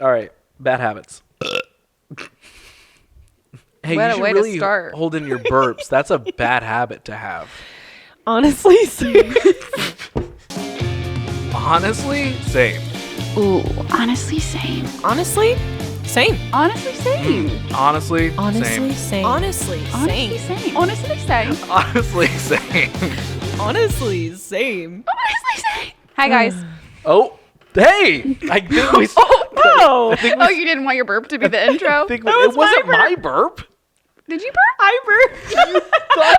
All right. Bad habits. Hey, What you a should way to really start. hold in your burps. That's a bad habit to have. Honestly, same. Honestly, same. Ooh, honestly, same. Honestly, same. Honestly, same. Honestly, Honestly, same. same. Honestly, Honestly, same. same. Honestly, same. Honestly, same. Honestly, same. Honestly, same. Hi, guys. Oh, hey! I think we. Oh, I think we. Oh, you didn't want your burp to be the intro? think That it was wasn't my my burp. Did you burp? I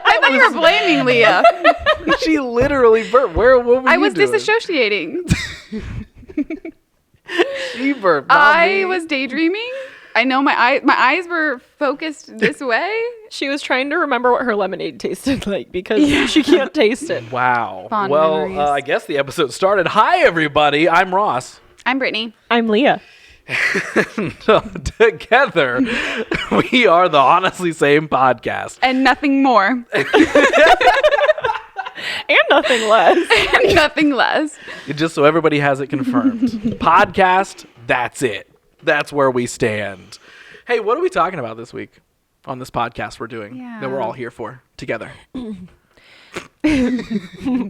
I thought you were blaming Leah. She literally burped. What were I you was doing? disassociating. She burped. Not I me. was daydreaming. I know my eyes were focused this way. She was trying to remember what her lemonade tasted like because she can't taste it. Wow. Fond well, memories. I guess the episode started. Hi, everybody. I'm Ross. I'm Brittany. I'm Leah. Together, we are the Honestly Same podcast. And nothing more. And nothing less. And nothing less. Just so everybody has it confirmed. Podcast, that's it. That's where we stand. Hey, what are we talking about this week on this podcast we're doing that we're all here for together?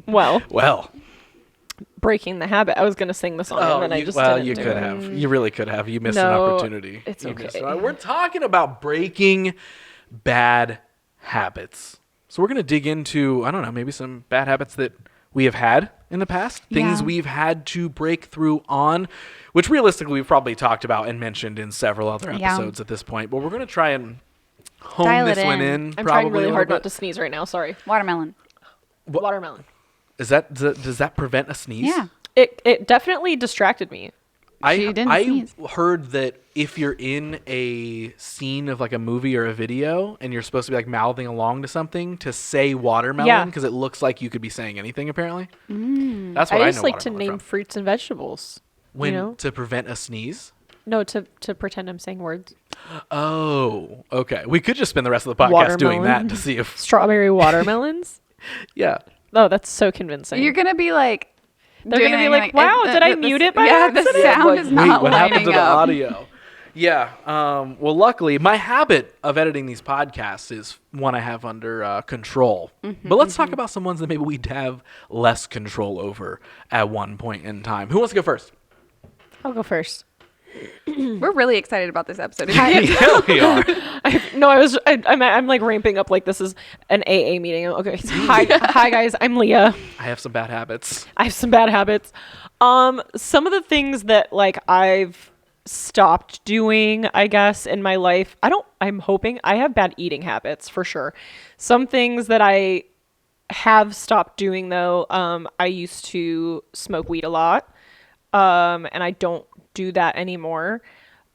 Well, Well, breaking the habit. I was going to sing the song and then I just didn't you do could it. have. You really could have. You missed an No, opportunity. it's You missed okay. We're talking about breaking bad habits. So we're going to dig into, I don't know, maybe some bad habits that we have had in the past, things Yeah. we've had to break through on, which realistically we've probably talked about and mentioned in several other Yeah. episodes at this point. But we're going to try and hone Dial it this one in. in. I'm probably trying really a hard little not to bit. sneeze right now. Sorry. Watermelon. Watermelon. Does that prevent a sneeze? Yeah. It definitely distracted me. She didn't I sneeze. heard that if you're in a scene of like a movie or a video and you're supposed to be like mouthing along to something, to say watermelon Yeah. because it looks like you could be saying anything apparently. That's what I I, just know like to watermelon name from. fruits and vegetables. When you know? to prevent a sneeze. No, to pretend I'm saying words. Oh, okay. We could just spend the rest of the podcast doing that Watermelon. to see if Strawberry watermelons? yeah. Oh, that's so convincing. You're going to be like... They're doing gonna be anything like, wow, did I mute it by the accident? sound Like, is not what happened to lining the up. audio? Yeah. Well, luckily, my habit of editing these podcasts is one I have under control. But let's talk about some ones that maybe we'd have less control over at one point in time. Who wants to go first? I'll go first. We're really excited about this episode. Yeah, we are. I'm like ramping up like this is an AA meeting. Okay. Hi guys, I'm Leah. I have some bad habits. I have some bad habits. Some of the things that like I've stopped doing, I guess, in my life. I'm hoping I have bad eating habits for sure. Some things that I have stopped doing though, I used to smoke weed a lot. And I don't do that anymore.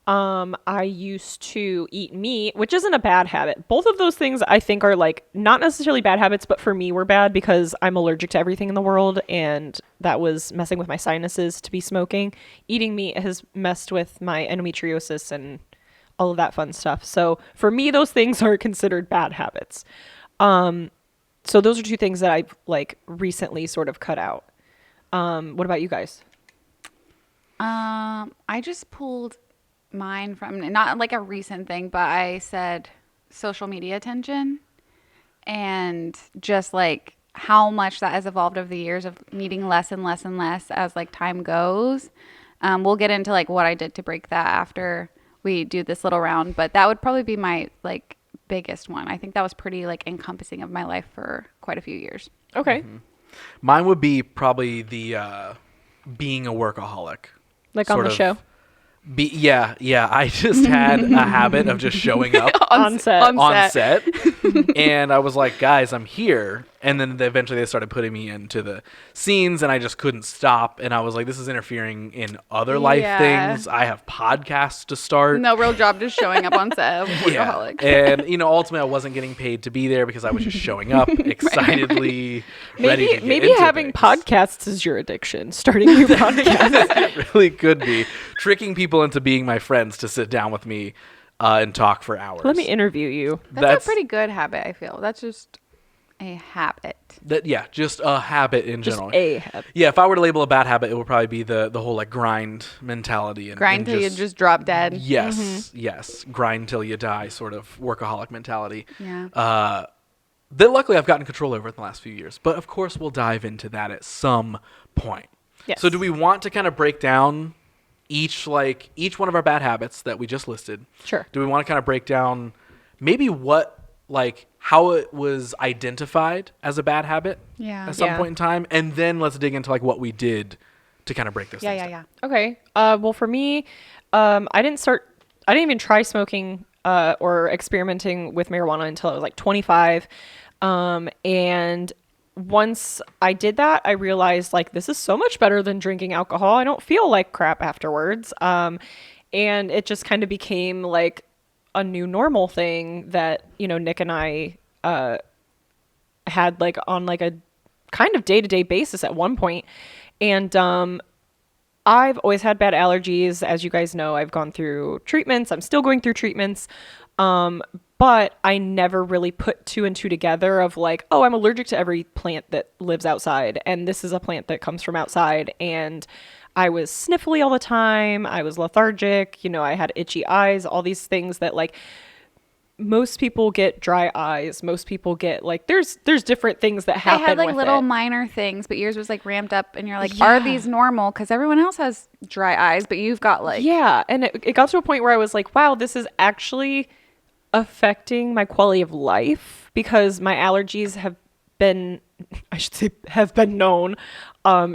I used to eat meat, which isn't a bad habit. Both of those things I think are like not necessarily bad habits, but for me were bad because I'm allergic to everything in the world and that was messing with my sinuses to be smoking. Eating meat has messed with my endometriosis and all of that fun stuff. So for me, those things are considered bad habits. So those are two things that I've like recently sort of cut out. What about you guys? I just pulled mine from not like a recent thing, but I said social media attention and just like how much that has evolved over the years of needing less and less and less as like time goes. We'll get into like what I did to break that after we do this little round, but that would probably be my like biggest one. I think that was pretty like encompassing of my life for quite a few years. Okay. Mine would be probably the being a workaholic. Like on Sort the of show? Yeah. I just had a habit of just showing up On set. on set. And I was like, guys, I'm here. And then eventually they started putting me into the scenes and I just couldn't stop. And I was like, this is interfering in other life Yeah. things. I have podcasts to start. No real job, just showing up on set of Yeah. workaholic. And, ultimately I wasn't getting paid to be there because I was just showing up excitedly, ready to get Maybe into having things. podcasts is your addiction. Starting your podcast. It really could be. Tricking people into being my friends to sit down with me and talk for hours. Let me interview you. That's a pretty good habit, I feel. That's just A habit. Just a habit in Just general. a habit. Yeah, if I were to label a bad habit, it would probably be the whole like grind mentality and Grind till you just drop dead. yes, yes, grind till you die sort of workaholic mentality. Yeah. That luckily I've gotten control over in the last few years. But of course we'll dive into that at some point. Yes. So do we want to kind of break down each one of our bad habits that we just listed? Sure. Do we want to kind of break down maybe how it was identified as a bad habit Yeah. at some Yeah. point in time, and then let's dig into like what we did to kind of break those things down. Yeah. Okay. Well, for me, I didn't even try smoking or experimenting with marijuana until I was like 25. And once I did that, I realized like this is so much better than drinking alcohol. I don't feel like crap afterwards. And it just kind of became like a new normal thing that, Nick and I had like on like a kind of day-to-day basis at one point. And I've always had bad allergies. As you guys know, I've gone through treatments. I'm still going through treatments. But I never really put two and two together of like, oh, I'm allergic to every plant that lives outside. And this is a plant that comes from outside. And I was sniffly all the time. I was lethargic. I had itchy eyes, all these things that like most people get dry eyes. Most people get like, there's different things that happen. I had like with little it. minor things, but yours was like ramped up and you're like, are these normal? Because everyone else has dry eyes, but you've got like. Yeah. And it got to a point where I was like, wow, this is actually affecting my quality of life because my allergies have been known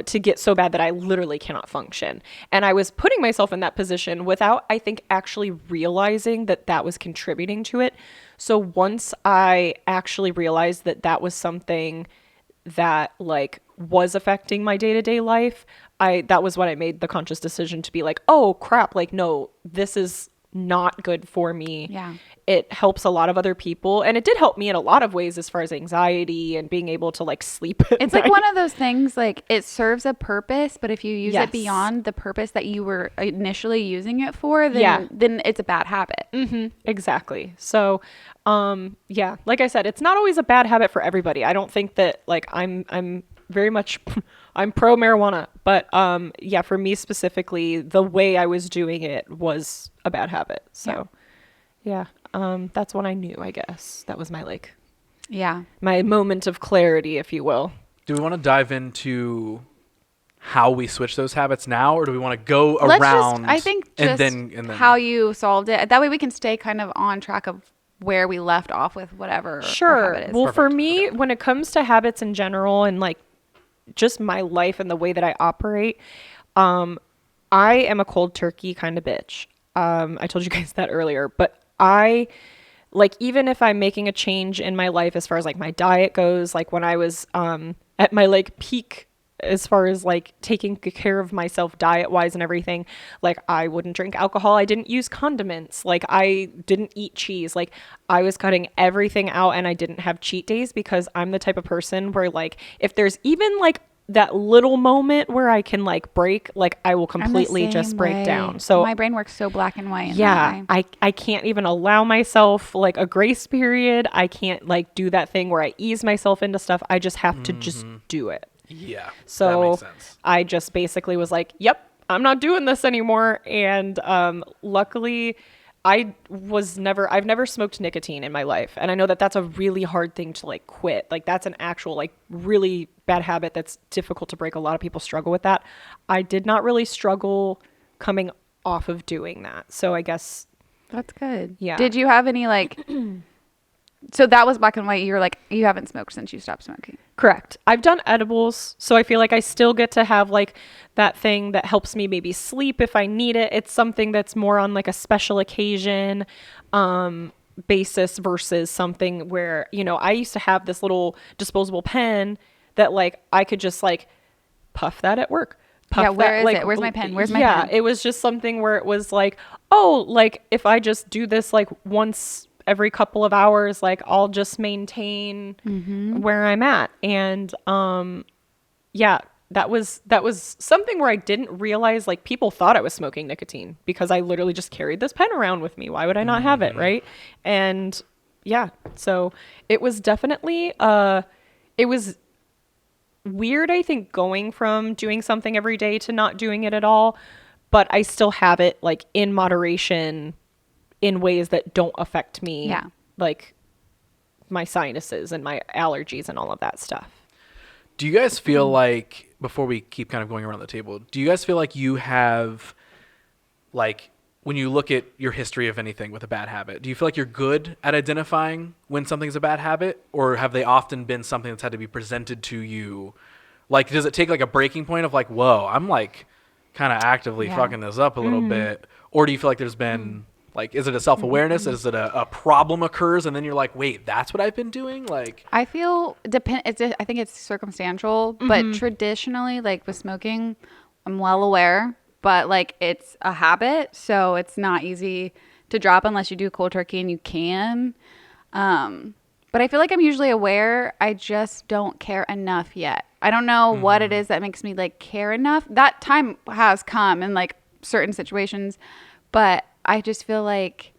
to get so bad that I literally cannot function. And I was putting myself in that position without, I think, actually realizing that that was contributing to it. So once I actually realized that that was something that like was affecting my day-to-day life, that was when I made the conscious decision to be like, oh crap, like, no, this is not good for me. Yeah. It helps a lot of other people. And it did help me in a lot of ways as far as anxiety and being able to like sleep at It's night. like one of those things, like it serves a purpose, but if you use Yes. it beyond the purpose that you were initially using it for, then, Yeah. then it's a bad habit. Exactly. So, yeah, like I said, it's not always a bad habit for everybody. I don't think that like I'm very much, I'm pro marijuana, but, yeah, for me specifically, the way I was doing it was a bad habit. So yeah, that's when I knew, I guess that was my, like, Yeah. my moment of clarity, if you will. Do we want to dive into how we switch those habits now, or do we want to go Let's around? I think just and then how you solved it. That way we can stay kind of on track of where we left off with whatever our Sure. habit is. Well, for Perfect. me, when it comes to habits in general and like just my life and the way that I operate, I am a cold turkey kind of bitch. I told you guys that earlier, but I like, even if I'm making a change in my life as far as like my diet goes, like when I was at my like peak as far as like taking care of myself diet wise and everything, like I wouldn't drink alcohol. I didn't use condiments. Like I didn't eat cheese. Like I was cutting everything out and I didn't have cheat days because I'm the type of person where like, if there's even like that little moment where I can like break, like I will I'm the completely just same break way. down. So my brain works so black and white. In yeah, that way. I can't even allow myself like a grace period. I can't like do that thing where I ease myself into stuff. I just have to just do it. yeah, that So makes sense. I just basically was like, yep, I'm not doing this anymore. And luckily I've never smoked nicotine in my life. And I know that that's a really hard thing to like quit. Like that's an actual like really bad habit that's difficult to break. A lot of people struggle with that. I did not really struggle coming off of doing that. So I guess, That's good. Yeah. Did you have any like? So that was black and white. You were like, you haven't smoked since you stopped smoking. correct. I've done edibles. So I feel like I still get to have like that thing that helps me maybe sleep if I need it. It's something that's more on like a special occasion basis versus something where, you know, I used to have this little disposable pen that like I could just like puff that at work. Puff Yeah, where that, is like, it? Where's my pen? Where's my yeah, pen? it was just something where it was like, oh, like if I just do this like once every couple of hours, like I'll just maintain where I'm at. And yeah, that was something where I didn't realize like people thought I was smoking nicotine because I literally just carried this pen around with me. Why would I not have it, right? And yeah. So it was definitely, it was weird, I think, going from doing something every day to not doing it at all. But I still have it like in moderation in ways that don't affect me. Yeah. Like my sinuses and my allergies and all of that stuff. Do you guys feel like, before we keep kind of going around the table, do you guys feel like you have, like, when you look at your history of anything with a bad habit, do you feel like you're good at identifying when something's a bad habit? Or have they often been something that's had to be presented to you? Like, does it take like a breaking point of like, whoa, I'm like kind of actively fucking this up a little bit? Or do you feel like there's been, like, is it a self-awareness? Is it a problem occurs and then you're like, wait, that's what I've been doing? Like, I feel I think it's circumstantial, but traditionally, like with smoking, I'm well aware, but like it's a habit, so it's not easy to drop unless you do cold turkey, and you can. But I feel like I'm usually aware. I just don't care enough yet. I don't know what it is that makes me like care enough. That time has come in like certain situations, but I just feel like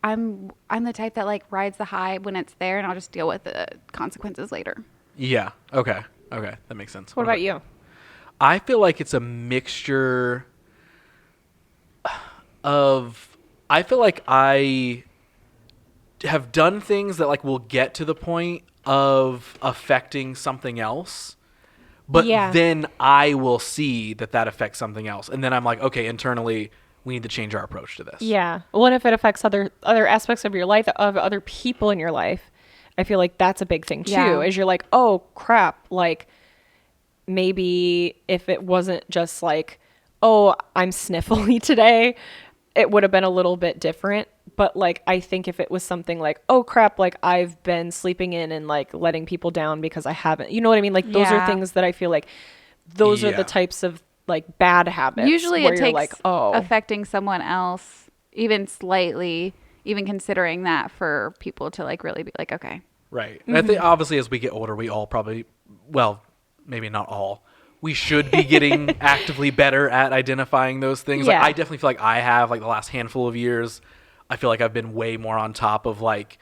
I'm the type that like rides the high when it's there, and I'll just deal with the consequences later. yeah, okay, that makes sense. What about you? I feel like it's a mixture of, I feel like I have done things that like will get to the point of affecting something else, but then I will see that affects something else, and then I'm like, okay, internally we need to change our approach to this. Yeah. Well, and if it affects other aspects of your life, of other people in your life, I feel like that's a big thing too. Yeah. Is you're like, oh crap, like maybe if it wasn't just like, oh, I'm sniffly today, it would have been a little bit different. But like, I think if it was something like, oh crap, like I've been sleeping in and like letting people down because I haven't, you know what I mean? Like those are things that I feel like those are the types of like bad habits. Usually where it you're takes like, oh, affecting someone else, even slightly, even considering that, for people to like really be like, okay. Right. I think obviously as we get older, we all probably, well, maybe not all, we should be getting actively better at identifying those things. Yeah. Like, I definitely feel like I have, like the last handful of years, I feel like I've been way more on top of like,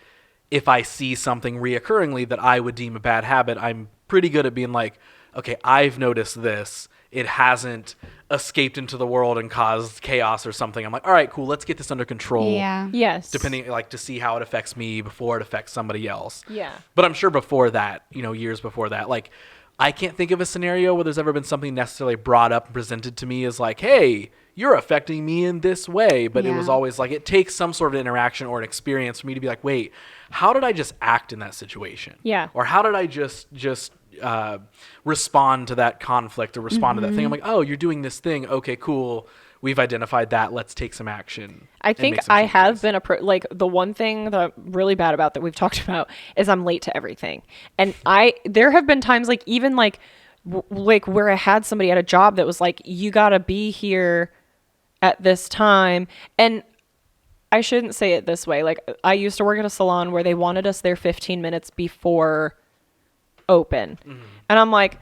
if I see something reoccurringly that I would deem a bad habit, I'm pretty good at being like, okay, I've noticed this. It hasn't escaped into the world and caused chaos or something. I'm like, all right, cool. Let's get this under control. Yeah. yes. Depending, like, to see how it affects me before it affects somebody else. Yeah. But I'm sure before that, you know, years before that, like, I can't think of a scenario where there's ever been something necessarily brought up and presented to me as like, hey, you're affecting me in this way. But it was always like, it takes some sort of interaction or an experience for me to be like, wait, how did I just act in that situation? Yeah. Or how did I just respond to that conflict or respond to that thing? I'm like, oh, you're doing this thing. Okay, cool. We've identified that. Let's take some action. I think I have been like the one thing that I'm really bad about that we've talked about is I'm late to everything. And there have been times like even like like where I had somebody at a job that was like, you got to be here at this time. And I shouldn't say it this way. Like I used to work at a salon where they wanted us there 15 minutes before open. And I'm like,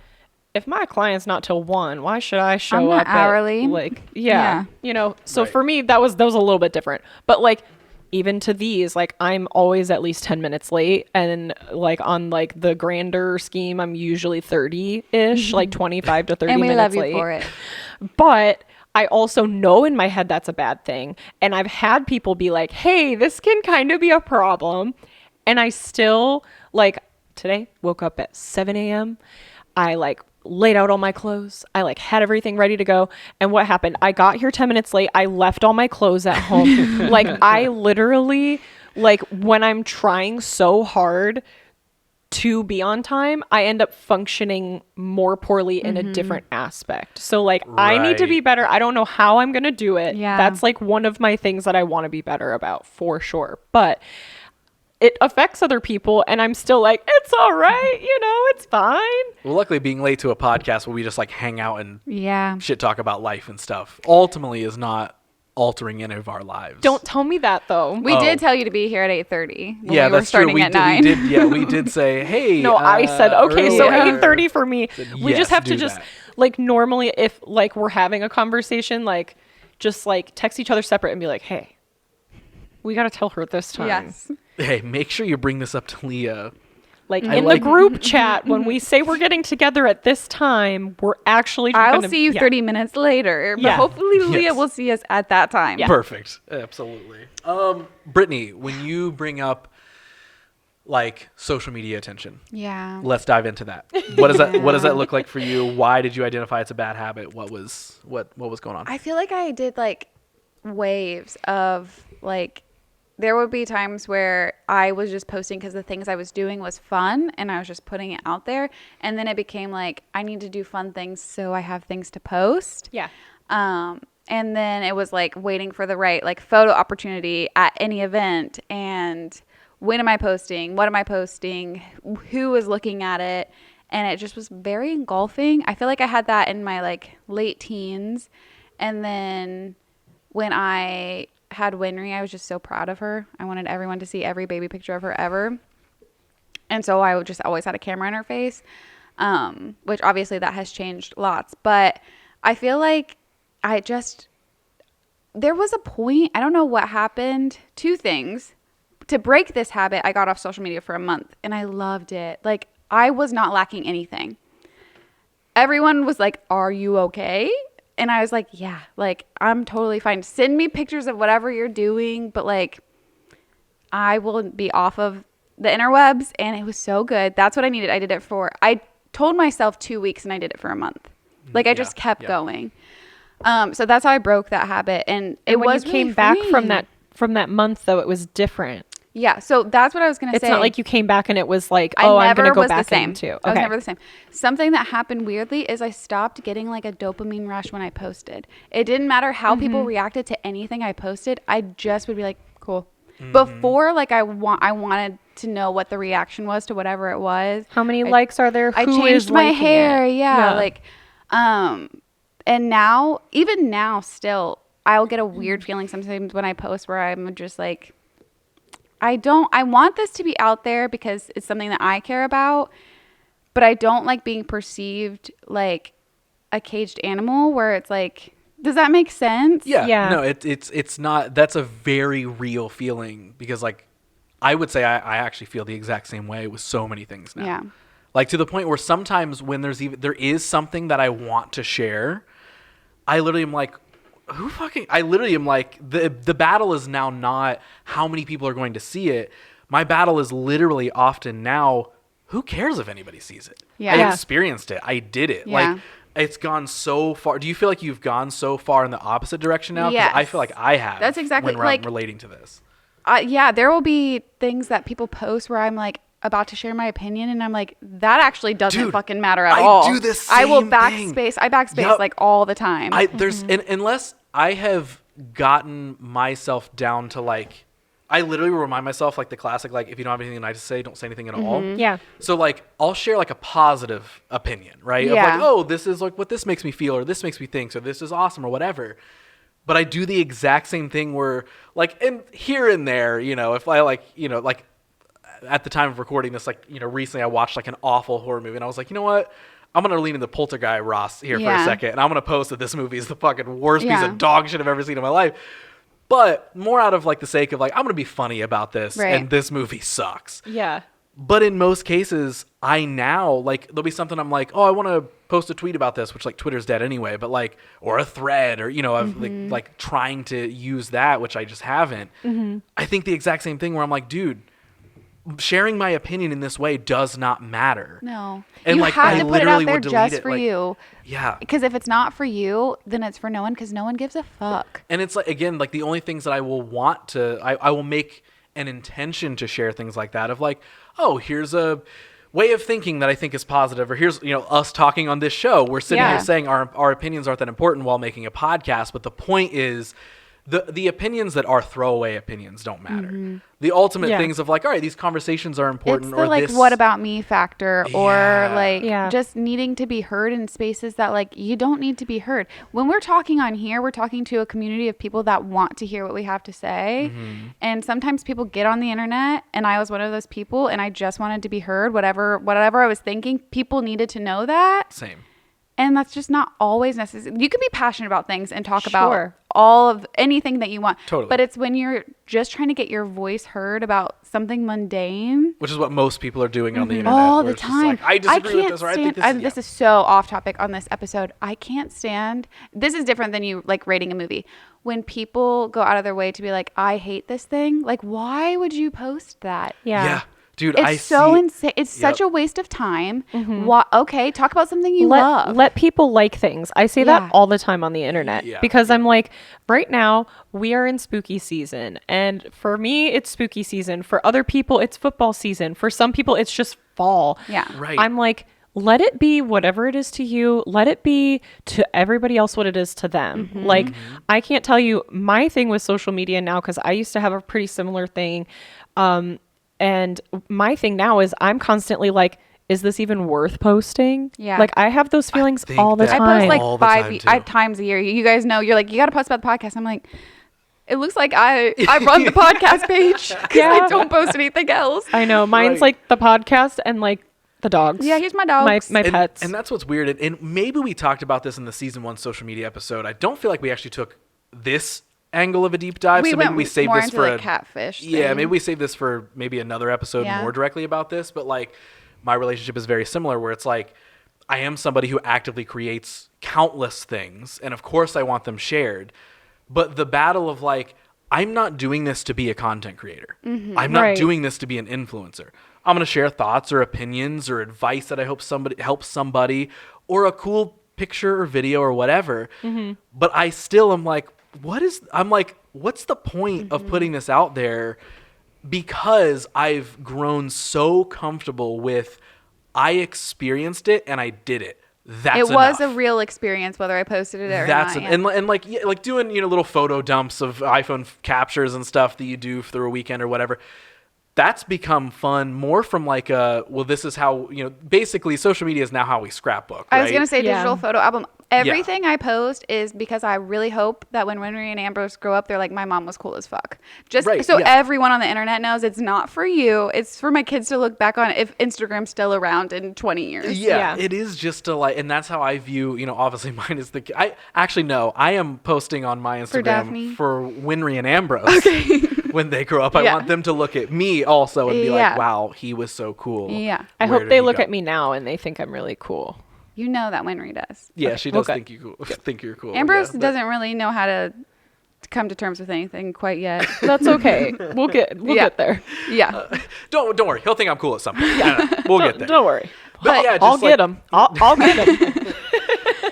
if my client's not till 1, why should I show up hourly? Like, you know, so for me, that was a little bit different, but like, even to these, like I'm always at least 10 minutes late. And like on like the grander scheme, I'm usually 30-ish, like 25 to 30 and we minutes love late. you for it. But I also know in my head that's a bad thing. And I've had people be like, hey, this can kind of be a problem. And I still like today woke up at 7 a.m. I like laid out all my clothes. I like had everything ready to go. And what happened? I got here 10 minutes late. I left all my clothes at home. Like I literally, like when I'm trying so hard to be on time, I end up functioning more poorly in a different aspect. So like I need to be better. I don't know how I'm going to do it. Yeah. That's like one of my things that I want to be better about for sure. But it affects other people, and I'm still like, it's all right, you know, it's fine. Well, luckily being late to a podcast where we just like hang out and Yeah. shit talk about life and stuff ultimately is not altering any of our lives. Don't tell me that though. We did tell you to be here at 8:30 when yeah, we were that's true. starting at 9. We did say, hey. No, I said, okay, so earlier. 8:30 for me. We yes, just have to do just that. like normally if like we're having a conversation, like just like text each other separate and be like, hey, We got to tell her this time. Yes. Hey, make sure you bring this up to Leah. Like I in like- the group chat, when we say we're getting together at this time, we're actually I'll gonna, see you yeah. 30 minutes later, but Yeah. hopefully Leah Yes. will see us at that time. Yeah. Perfect. Absolutely. Brittany, when you bring up like social media attention, Yeah. let's dive into that. What does that what does that look like for you? Why did you identify it's a bad habit? What was going on? I feel like I did like waves of like there would be times where I was just posting because the things I was doing was fun and I was just putting it out there. And then it became like I need to do fun things so I have things to post. Yeah. And then it was like waiting for the right like photo opportunity at any event and when am I posting? What am I posting? Who is looking at it? And it just was very engulfing. I feel like I had that in my like late teens. And then when I had Winry, I was just so proud of her. I wanted everyone to see every baby picture of her ever. And so I just always had a camera in her face, which obviously that has changed lots. But I feel like there was a point, I don't know what happened, 2 things. To break this habit, I got off social media for a month and I loved it. Like I was not lacking anything. Everyone was like, "Are you okay?" And I was like, "Yeah, like I'm totally fine. Send me pictures of whatever you're doing, but like I will be off of the interwebs." And it was so good. That's what I needed. I told myself 2 weeks and I did it for a month. Like I just kept going. So that's how I broke that habit. And it when was you came really back freeing. from that month though, it was different. Yeah, so that's what I was going to say. It's not like you came back and it was like, I oh, I'm never going to go was back the same. into. I was never the same. Something that happened weirdly is I stopped getting like a dopamine rush when I posted. It didn't matter how people reacted to anything I posted. I just would be like, cool. Before, like I wanted to know what the reaction was to whatever it was. How many likes are there? I Who changed is my liking hair. it? Yeah, like, and now, even now, still, I'll get a weird feeling sometimes when I post where I'm just like, I want this to be out there because it's something that I care about, but I don't like being perceived like a caged animal where it's like, does that make sense? Yeah. No, it's not. That's a very real feeling because like I would say I actually feel the exact same way with so many things now. Yeah. Like to the point where sometimes when there is something that I want to share, I literally am like, I literally am like, the battle is now not how many people are going to see it. My battle is literally often now, who cares if anybody sees it? Yeah. I experienced it. I did it. Yeah. Like, it's gone so far. Do you feel like you've gone so far in the opposite direction now? 'Cause Yes. I feel like I have. That's exactly, when I'm like- relating to this. Yeah, there will be things that people post where I'm like about to share my opinion and I'm like, that actually doesn't Dude, fucking matter at I all. do this I will same backspace. I backspace Yup. like all the time. Unless I have gotten myself down to like, I literally remind myself like the classic, like if you don't have anything nice to say, don't say anything at all. Yeah. So like I'll share like a positive opinion, right? Of Yeah. like, oh, this is like what this makes me feel, or this makes me think, so this is awesome, or whatever. But I do the exact same thing where like, and here and there, if I like, like at the time of recording this, like, recently I watched like an awful horror movie and I was like, you know what? I'm going to lean into Poltergeist Ross here for a Yeah. second. And I'm going to post that this movie is the fucking worst piece Yeah. of dog shit I've ever seen in my life. But more out of like the sake of like, I'm going to be funny about this. Right. And this movie sucks. Yeah. But in most cases, I now, like, there'll be something I'm like, oh, I want to post a tweet about this, which, like, Twitter's dead anyway, but, like, or a thread, or, I've, like, trying to use that, which I just haven't. I think the exact same thing where I'm like, dude, sharing my opinion in this way does not matter. No. And, you like, have I to put it literally out there would delete just it, for like- you. Yeah. Because if it's not for you, then it's for no one because no one gives a fuck. And it's, like, again, like, the only things that I will want to, I will make an intention to share things like that of, like, oh, here's a way of thinking that I think is positive, or here's, us talking on this show. We're sitting Yeah. here saying our opinions aren't that important while making a podcast, but the point is the opinions that are throwaway opinions don't matter. The ultimate Yeah. things of like, all right, these conversations are important. It's the or like, this, what about me factor, or Yeah. like Yeah. just needing to be heard in spaces that like you don't need to be heard. When we're talking on here, we're talking to a community of people that want to hear what we have to say. And sometimes people get on the internet, and I was one of those people, and I just wanted to be heard. Whatever I was thinking, people needed to know that. Same. And that's just not always necessary. You can be passionate about things and talk about Sure. all of anything that you want. Totally. But it's when you're just trying to get your voice heard about something mundane Which is what most people are doing on the internet. all where the it's just time. like, I disagree with this, or I think this is... This is so off topic on this episode. I can't stand. This is different than you like rating a movie. When people go out of their way to be like, I hate this thing. Like, why would you post that? Yeah. Dude, It's I so see... insane. It's such Yep. a waste of time. Okay, talk about something you let love. let people like things. I say Yeah. that all the time on the internet Yeah. because I'm like, right now we are in spooky season, and for me it's spooky season. For other people it's football season. For some people it's just fall. Yeah. Right. I'm like, let it be whatever it is to you. Let it be to everybody else what it is to them. Like, I can't tell you my thing with social media now, because I used to have a pretty similar thing. And my thing now is I'm constantly like, is this even worth posting? Yeah. Like, I have those feelings think all the that- I time. post like All the time, 5 too. times a year. You guys know, you're like, you got to post about the podcast. I'm like, it looks like I run the podcast page because Yeah. I don't post anything else. I know. Mine's Right. like the podcast and like the dogs. Yeah, here's my dogs. My pets. And that's what's weird. And maybe we talked about this in the season 1 social media episode. I don't feel like we actually took this angle of a deep dive. So maybe we saved more this into for like catfish. Yeah, thing. maybe we save this for maybe another episode Yeah. more directly about this. But like, my relationship is very similar, where it's like, I am somebody who actively creates countless things, and of course I want them shared. But the battle of like, I'm not doing this to be a content creator. I'm not Right. doing this to be an influencer. I'm going to share thoughts or opinions or advice that I hope somebody helps somebody, or a cool picture or video or whatever. But I still am like, what's the point of putting this out there? Because I've grown so comfortable with, I experienced it and I did it. That's it was enough. a real experience, whether I posted it or That's not. and like like doing little photo dumps of iPhone captures and stuff that you do through a weekend or whatever. That's become fun more from like this is how basically social media is now how we scrapbook. I was right? gonna say Yeah. digital photo album. Everything I post is because I really hope that when Winry and Ambrose grow up, they're like, my mom was cool as fuck. Just Right, so yeah. everyone on the internet knows it's not for you. It's for my kids to look back on if Instagram's still around in 20 years. Yeah, Yeah. it is just to like, and that's how I view, obviously mine is I actually no, I am posting on my Instagram Daphne? for Winry and Ambrose. When they grow up, I Yeah. want them to look at me also and be Yeah. like, wow, he was so cool. Yeah. I Where hope did they he look go? at me now and they think I'm really cool. You know that Winry does. Yeah, she does okay. think you cool. Think you're cool. Ambrose yeah, but- doesn't really know how to come to terms with anything quite yet. That's okay. We'll Yeah. get there. Yeah. Don't worry. He'll think I'm cool at some point. No, we'll get there. Don't worry. But yeah, I'll just get them. I'll get them.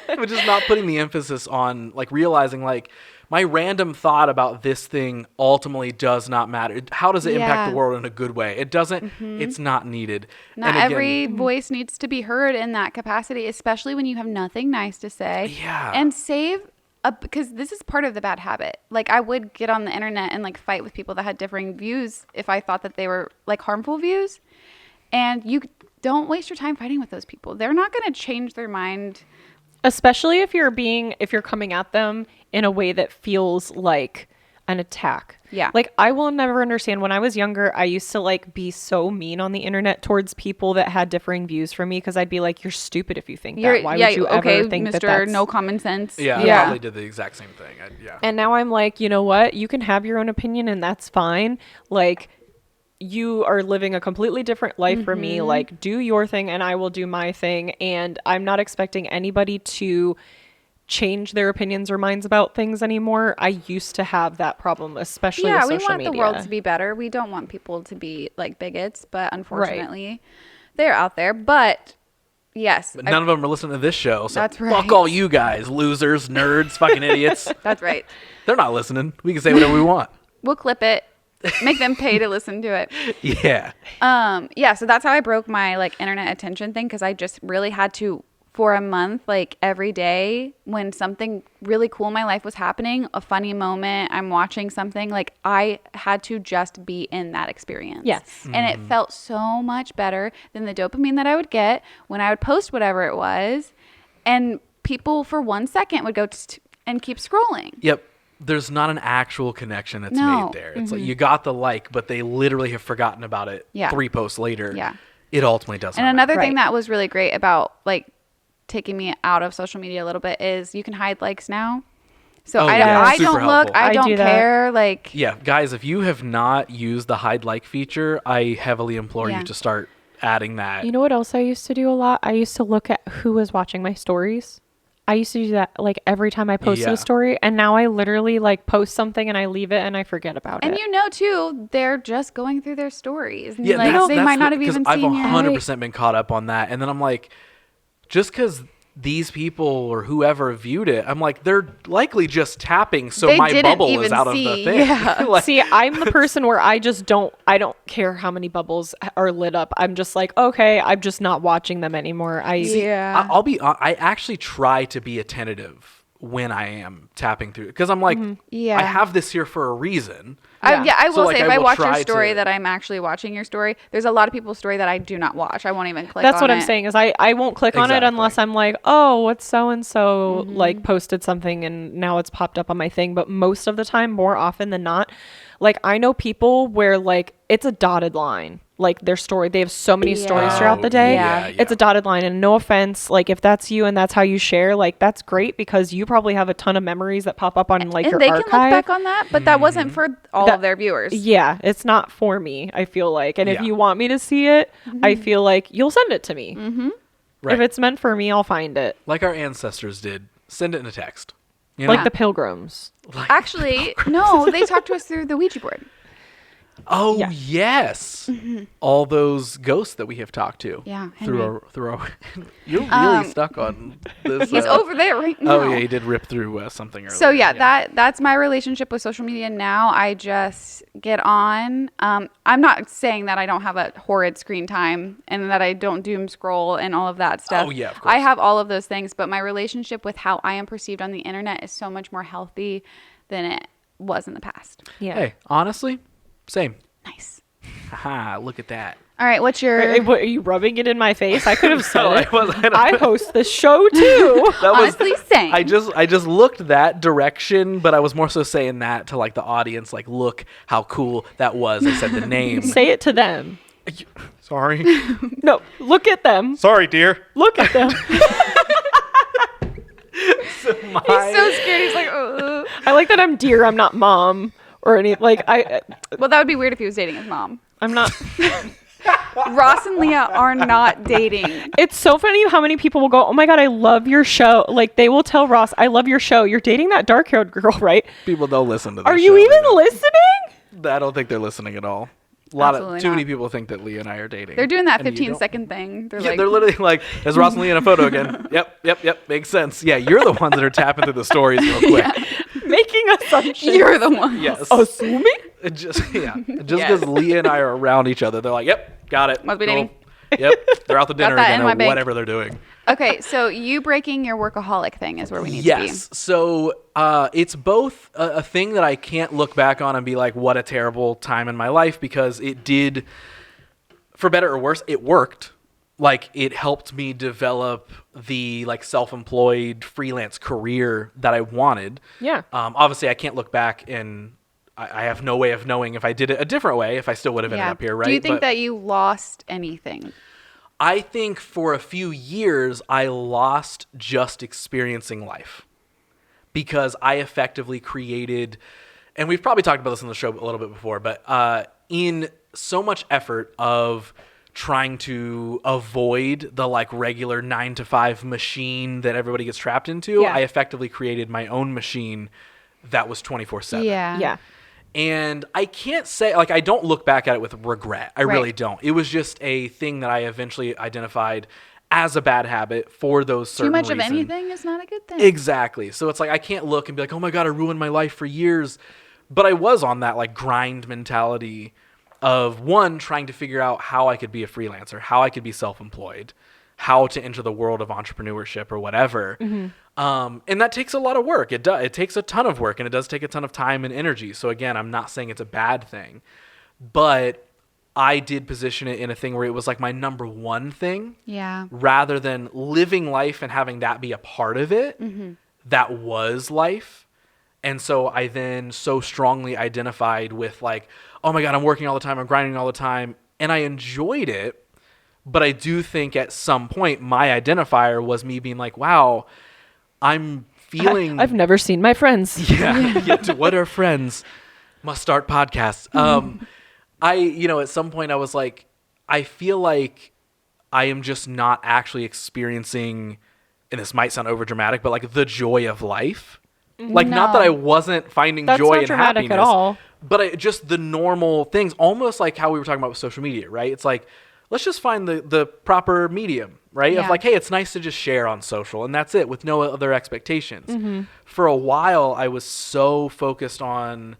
But just not putting the emphasis on like realizing like my random thought about this thing ultimately does not matter. How does it impact Yeah. the world in a good way? It doesn't. It's not needed. Not And again, every voice needs to be heard in that capacity, especially when you have nothing nice to say. Yeah. And because this is part of the bad habit. Like, I would get on the internet and like fight with people that had differing views if I thought that they were like harmful views. And you don't waste your time fighting with those people. They're not going to change their mind. Especially if you're coming at them in a way that feels like an attack. Yeah. Like, I will never understand. When I was younger, I used to like be so mean on the internet towards people that had differing views from me, because I'd be like, you're stupid if you think that. Why would you ever think Mr. that that's... No common sense. Yeah, I Yeah. probably did the exact same thing. Yeah. And now I'm like, you know what? You can have your own opinion and that's fine. Like, you are living a completely different life from me. Like, do your thing and I will do my thing. And I'm not expecting anybody to change their opinions or minds about things anymore. I used to have that problem, especially with Yeah, social we want media. the world to be better. We don't want people to be like bigots, but unfortunately, they're out there. But yes, But none of them are listening to this show. So That's fuck right. all you guys, losers, nerds, fucking idiots. that's right. They're not listening. We can say whatever we want. We'll clip it, make them pay to listen to it. Yeah. Yeah, so that's how I broke my like internet attention thing, because I just really had to, for a month, like every day when something really cool in my life was happening, a funny moment, I'm watching something, like I had to just be in that experience. Yes. And it felt so much better than the dopamine that I would get when I would post whatever it was. And people for 1 second would go and keep scrolling. Yep. There's not an actual connection that's No. made there. It's like you got the like, but they literally have forgotten about it Yeah. 3 posts later. Yeah. It ultimately doesn't. And another Right. thing that was really great about like taking me out of social media a little bit is you can hide likes now. So Oh, I yeah, don't super look. helpful. I don't do that. care. Like, Yeah, guys, if you have not used the hide like feature, I heavily implore Yeah. you to start adding that. You know what else I used to do a lot? I used to look at who was watching my stories. I used to do that like every time I posted Yeah. a story, and now I literally like post something and I leave it and I forget about and it. you know too, they're just going through their stories. And Yeah, like they might not have even I've seen your. 100% been caught up on that, and then I'm like, just because these people or whoever viewed it, I'm like, they're likely just tapping so They my didn't bubble is even out of see, the thing. yeah. Like, See, I'm the person where I don't care how many bubbles are lit up. I'm just like, okay, I'm just not watching them anymore. Yeah. I'll be. I actually try to be attentive when I am tapping through because I'm like, Yeah. I have this here for a reason. I So, will like, say, I if I will watch your try story, to- that I'm actually watching your story. There's a lot of people's story that I do not watch. I won't even click. That's on what I'm it. saying is I won't click on it Exactly. unless I'm like, oh, what's so and so like posted something and now it's popped up on my thing. But most of the time, more often than not, like I know people where like it's a dotted line. Like their story, they have so many stories Yeah. throughout the day. Yeah. It's a dotted line, and no offense, like if that's you and that's how you share, like that's great because you probably have a ton of memories that pop up on like And your they archive. can look back on that, but that wasn't for all That- of their viewers. Yeah, it's not for me, I feel like. And if Yeah. you want me to see it, I feel like you'll send it to me. Right. If it's meant for me, I'll find it. Like our ancestors did. Send it in a text. You Like know? the pilgrims. Actually, no, they talked to us through the Ouija board. Oh Yeah. yes, all those ghosts that we have talked to. Yeah, through our. You're really stuck on this. He's over there right now. Oh yeah, he did rip through something earlier. So yeah, that's my relationship with social media now. I just get on. I'm not saying that I don't have a horrid screen time and that I don't doom scroll and all of that stuff. Oh, yeah, of course. I have all of those things, but my relationship with how I am perceived on the internet is so much more healthy than it was in the past. Yeah. Hey, honestly, same. Nice. Haha, look at that. All right, what's your Hey, what, are you rubbing it in my face? I could have said No, it. I wasn't. I host this show too. That was. honestly same? I just looked that direction, but I was more so saying that to like the audience, like, look how cool that was. I said the name. Say it to them. Sorry. No, look at them. Sorry, dear. Look at them. He's so scared. He's like, ugh. I like that I'm dear. I'm not mom or any like Well, that would be weird if he was dating his mom. I'm not. Ross and Leah are not dating. It's so funny how many people will go, oh my God, I love your show. Like they will tell Ross, I love your show. You're dating that dark haired girl, right? People don't listen to this. Are you show. They even don't. listening? I don't think they're listening at all. A lot Absolutely of too many not. people think that Leah and I are dating. They're doing that And you 15-second thing. They're Yeah, like, they're literally like, "Is Ross and Leah in a photo again?" Yep. Makes sense. Yeah, you're the ones that are tapping through the stories real quick. Making assumptions. you're the one. Yes. Assuming? Just because Yes. Leah and I are around each other, they're like, "Yep, got it." Must be Cool. dating. Yep, they're out to dinner that again in my or bank. whatever they're doing. Okay, so you breaking your workaholic thing is where we need Yes. So it's both a thing that I can't look back on and be like, what a terrible time in my life, because it did, for better or worse, it worked. Like it helped me develop the like self-employed freelance career that I wanted. Yeah. Obviously, I can't look back and I have no way of knowing if I did it a different way, if I still would have to be. ended up here, right? Do you think But that you lost anything? I think for a few years, I lost just experiencing life because I effectively created, and we've probably talked about this on the show a little bit before, but in so much effort of trying to avoid the like regular 9-to-5 machine that everybody gets trapped into, Yeah. I effectively created my own machine that was 24/7. Yeah. And I can't say, like, I don't look back at it with regret. I Right. really don't. It was just a thing that I eventually identified as a bad habit for those Too certain much of reasons. anything is not a good thing. Exactly. So it's like, I can't look and be like, oh my God, I ruined my life for years. But I was on that, like, grind mentality of, one, trying to figure out how I could be a freelancer, how I could be self-employed, how to enter the world of entrepreneurship or whatever. And that takes a lot of work. It does. It takes a ton of work, and it does take a ton of time and energy. So again, I'm not saying it's a bad thing, but I did position it in a thing where it was like my number one thing, Yeah. rather than living life and having that be a part of it. That was life. And so I then so strongly identified with like, oh my God, I'm working all the time. I'm grinding all the time. And I enjoyed it. But I do think at some point my identifier was me being like, wow, I'm feeling. I've never seen my friends. Yeah. What are friends? Must start podcasts. At some point I was like, I feel like I am just not actually experiencing, and this might sound over dramatic, but like the joy of life. Like, not that I wasn't finding That's joy not and dramatic happiness at all. but just the normal things, almost like how we were talking about with social media, right? It's like, let's just find the proper medium, right? Of Yeah. like, hey, it's nice to just share on social, and that's it, with no other expectations. For a while, I was so focused on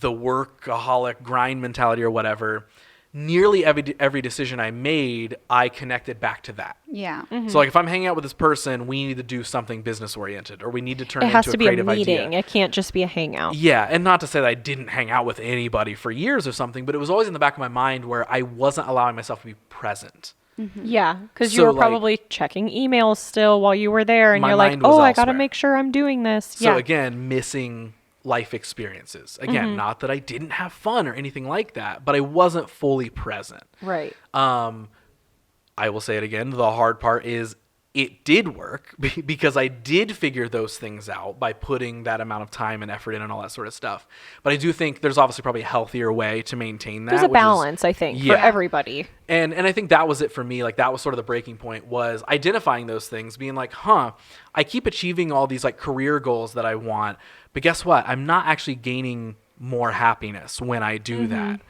the workaholic grind mentality or whatever. Nearly every decision I made, I connected back to that. Yeah. So like if I'm hanging out with this person, we need to do something business oriented, or we need to turn It it has into to a be a creative meeting. idea. It can't just be a hangout. Yeah, and not to say that I didn't hang out with anybody for years or something, but it was always in the back of my mind where I wasn't allowing myself to be present. Yeah, because you So, were like, probably checking emails still while you were there, and my you're like, mind was I got to elsewhere. make sure I'm doing this. So again, missing life experiences. Again, Mm-hmm. not that I didn't have fun or anything like that, but I wasn't fully present. Right. I will say it again. The hard part is it did work because I did figure those things out by putting that amount of time and effort in and all that sort of stuff. But I do think there's obviously probably a healthier way to maintain that. There's a which is- balance, I think, for Yeah. everybody. And I think that was it for me. Like, that was sort of the breaking point, was identifying those things, being like, I keep achieving all these like career goals that I want, but guess what? I'm not actually gaining more happiness when I do that.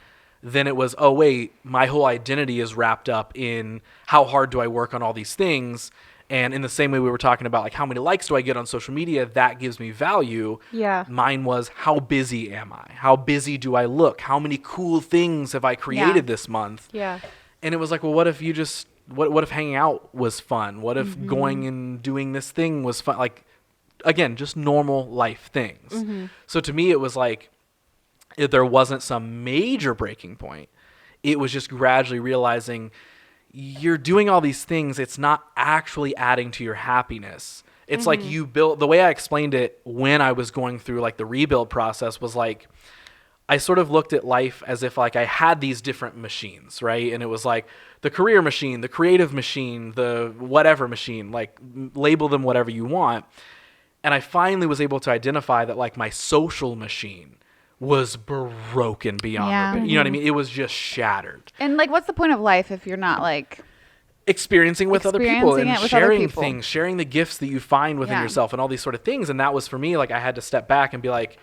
Then it was, oh wait, my whole identity is wrapped up in how hard do I work on all these things. And in the same way we were talking about, like, how many likes do I get on social media? That gives me value. Yeah. Mine was, how busy am I? How busy do I look? How many cool things have I created this month? Yeah. And it was like, well, what if you just, what if hanging out was fun? What if Mm-hmm. going and doing this thing was fun? Like, again, just normal life things. Mm-hmm. So to me, it was like, if there wasn't some major breaking point, it was just gradually realizing you're doing all these things. It's not actually adding to your happiness. It's like you built, the way I explained it when I was going through like the rebuild process was like, I sort of looked at life as if like I had these different machines, right? And it was like the career machine, the creative machine, the whatever machine, like label them whatever you want. And I finally was able to identify that like my social machine was broken beyond Yeah. repair. You know what I mean? It was just shattered. And like, what's the point of life if you're not like, Experiencing with other people Experiencing and it with other sharing people. things, sharing the gifts that you find within Yeah. yourself and all these sort of things. And that was for me, like I had to step back and be like,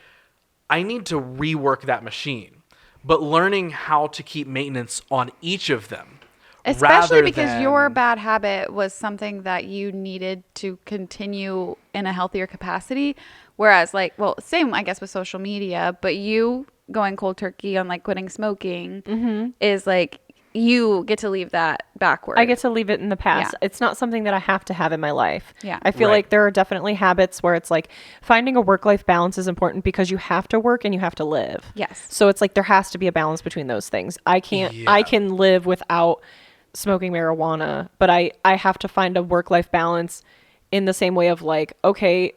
I need to rework that machine, but learning how to keep maintenance on each of them. especially rather because your than- bad habit was something that you needed to continue in a healthier capacity. Whereas like, well, same, I guess, with social media, but you going cold turkey on like quitting smoking is like, you get to leave that backward. I get to leave it in the past. Yeah. It's not something that I have to have in my life. Yeah. I feel Right. like there are definitely habits where it's like finding a work-life balance is important because you have to work and you have to live. Yes. So it's like there has to be a balance between those things. I Yeah. can live without smoking marijuana, but I have to find a work-life balance in the same way of like, okay,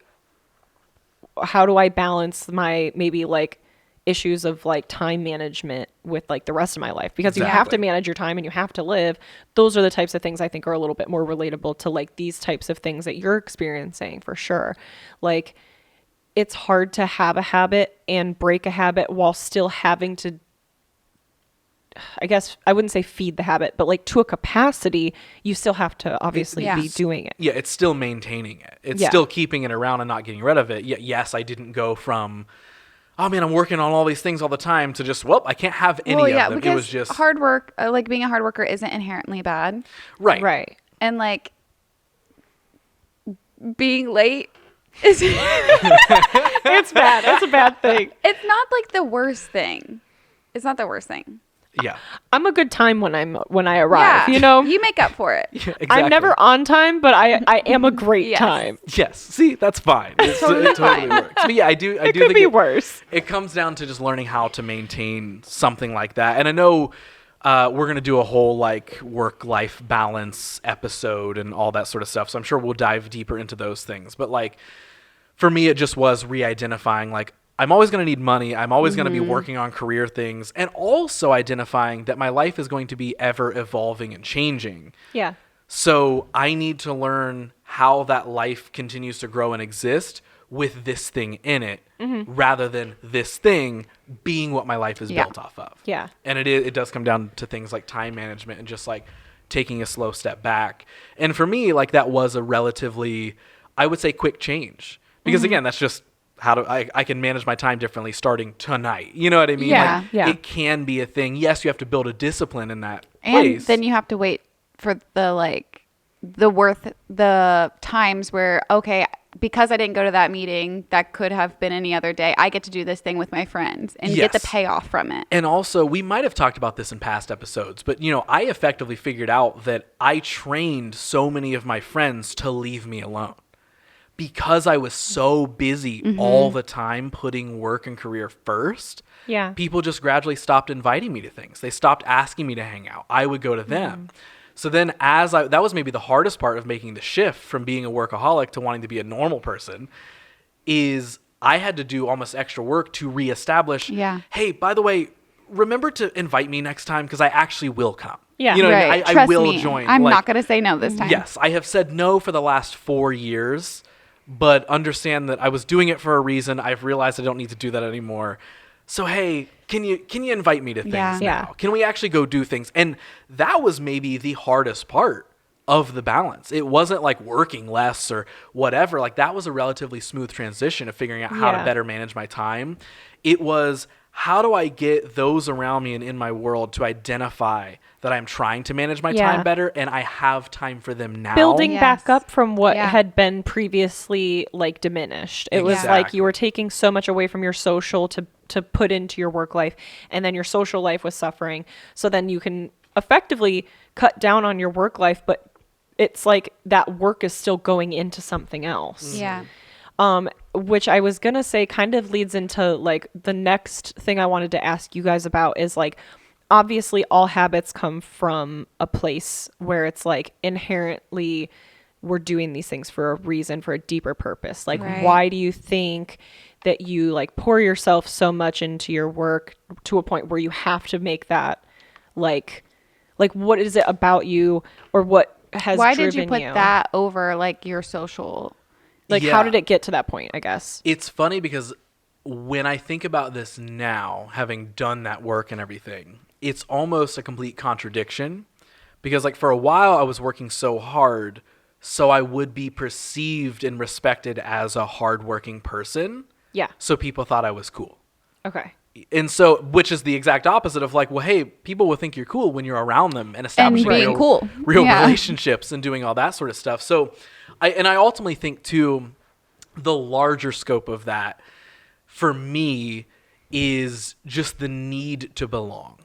how do I balance my maybe like issues of like time management with like the rest of my life, because you have to Exactly. manage your time and you have to live. Those are the types of things I think are a little bit more relatable to like these types of things that you're experiencing for sure. Like it's hard to have a habit and break a habit while still having to, I guess I wouldn't say feed the habit, but like to a capacity, you still have to obviously Yeah. be doing it. Yeah, it's still maintaining it. It's Yeah. still keeping it around and not getting rid of it. Yet, yes, I didn't go from, oh man, I'm working on all these things all the time, to just, well, I can't have any well, of yeah, them. because It was just hard work, like being a hard worker isn't inherently bad. right. Right. And like being late is It's bad. It's a bad thing. it's not like the worst thing. It's not the worst thing. Yeah. I'm a good time when I arrive, you know? You make up for it. Yeah, exactly. I'm never on time, but I am a great Yes. time. Yes. See, that's fine. It totally fine. works. But yeah, I do It do could think be worse. It comes down to just learning how to maintain something like that. And I know we're going to do a whole like work-life balance episode and all that sort of stuff. So I'm sure we'll dive deeper into those things. But like for me, it just was re-identifying like I'm always going to need money. I'm always going to be working on career things, and also identifying that my life is going to be ever evolving and changing. Yeah. So I need to learn how that life continues to grow and exist with this thing in it, rather than this thing being what my life is built off of. Yeah. And it does come down to things like time management and just like taking a slow step back. And for me, like that was a relatively, I would say, quick change, because again, that's just how do I can manage my time differently starting tonight. You know what I mean? Yeah. Like, Yeah. It can be a thing. Yes, you have to build a discipline in that And place. then you have to wait for the times where, okay, because I didn't go to that meeting, that could have been any other day, I get to do this thing with my friends and get the Yes. payoff from it. And also, we might have talked about this in past episodes, but I effectively figured out that I trained so many of my friends to leave me alone because I was so busy all the time putting work and career first. Yeah. People just gradually stopped inviting me to things. They stopped asking me to hang out. I would go to them. So then that was maybe the hardest part of making the shift from being a workaholic to wanting to be a normal person, is I had to do almost extra work to reestablish, hey, by the way, remember to invite me next time because I actually will come. Yeah. You know what I mean? Right. I Trust will me. join. I'm Like, not going to say no this time. yes, I have said no for the last 4 years, but understand that I was doing it for a reason. I've realized I don't need to do that anymore. So, hey, can you invite me to things now? Yeah. Can we actually go do things? And that was maybe the hardest part of the balance. It wasn't like working less or whatever. Like that was a relatively smooth transition of figuring out how to Yeah. better manage my time. It was, how do I get those around me and in my world to identify that I'm trying to manage my time better and I have time for them now? Building Yes. back up from what Yeah. had been previously like diminished. It was like you were taking so much away from your social to put into your work life, and then your social life was suffering. So then you can effectively cut down on your work life, but it's like that work is still going into something else. Yeah. Which I was gonna say kind of leads into like the next thing I wanted to ask you guys about is like, obviously all habits come from a place where it's like inherently we're doing these things for a reason, for a deeper purpose. Like, Right. why do you think that you like pour yourself so much into your work to a point where you have to make that like what is it about you, or what has Why driven did you put that over like your social? Like, Yeah. how did it get to that point, I guess? It's funny because when I think about this now, having done that work and everything, it's almost a complete contradiction, because like for a while I was working so hard so I would be perceived and respected as a hardworking person. Yeah. So people thought I was cool. Okay. And so, which is the exact opposite of like, well, hey, people will think you're cool when you're around them and establishing being real, cool. real Yeah. relationships and doing all that sort of stuff. So I ultimately think too, the larger scope of that for me is just the need to belong.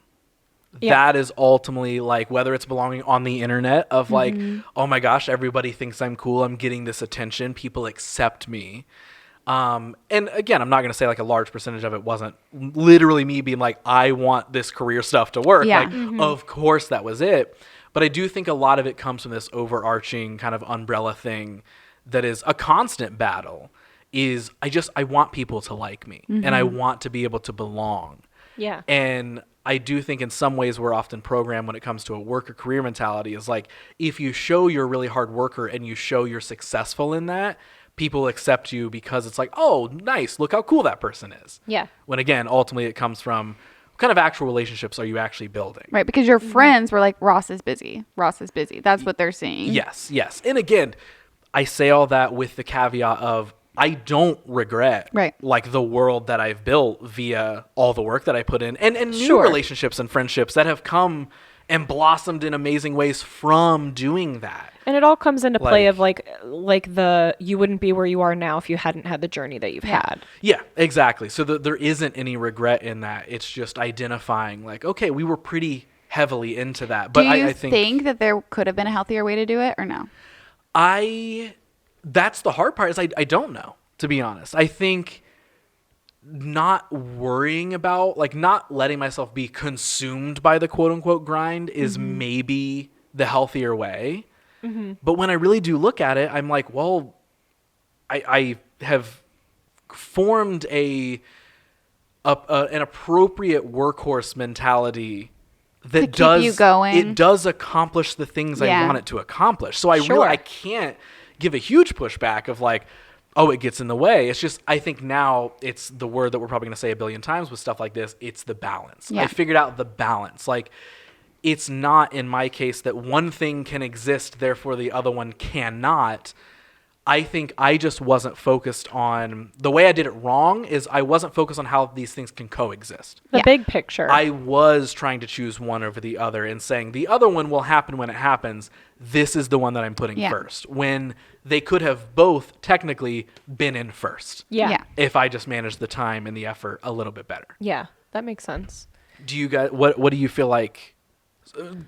Yeah. That is ultimately like, whether it's belonging on the internet of like, oh my gosh, everybody thinks I'm cool, I'm getting this attention, people accept me. And again, I'm not going to say like a large percentage of it wasn't literally me being like, I want this career stuff to work. Yeah. Like, of course that was it. But I do think a lot of it comes from this overarching kind of umbrella thing that is a constant battle, is I want people to like me and I want to be able to belong. Yeah. And I do think in some ways we're often programmed when it comes to a work or career mentality is like, if you show you're a really hard worker and you show you're successful in that, people accept you because it's like, oh, nice, look how cool that person is. Yeah. When again, ultimately it comes from what kind of actual relationships are you actually building? Right. Because your friends were like, Ross is busy. Ross is busy. That's what they're seeing. Yes, yes. And again, I say all that with the caveat of I don't regret Right. like the world that I've built via all the work that I put in and new Sure. relationships and friendships that have come and blossomed in amazing ways from doing that. And it all comes into play Like- of like the you wouldn't be where you are now if you hadn't had the journey that you've had. Yeah, exactly. So there isn't any regret in that. It's just identifying like, okay, we were pretty heavily into that. But Do you I think that there could have been a healthier way to do it or no? That's the hard part is I don't know, to be honest. I think not worrying about, like not letting myself be consumed by the quote unquote grind is maybe the healthier way. But when I really do look at it, I'm like, well, I have formed a an appropriate workhorse mentality that To keep you going. it does accomplish the things I want it to accomplish. So I can't give a huge pushback of like, oh, it gets in the way. It's just, I think now it's the word that we're probably going to say a billion times with stuff like this. It's the balance. Yeah. I figured out the balance. Like, it's not in my case that one thing can exist, therefore the other one cannot. I think I just wasn't focused on, the way I did it wrong is I wasn't focused on how these things can coexist. The big picture. I was trying to choose one over the other and saying the other one will happen when it happens. This is the one that I'm putting first, when they could have both technically been in first. Yeah. If I just managed the time and the effort a little bit better. Yeah, that makes sense. Do you guys, what do you feel like,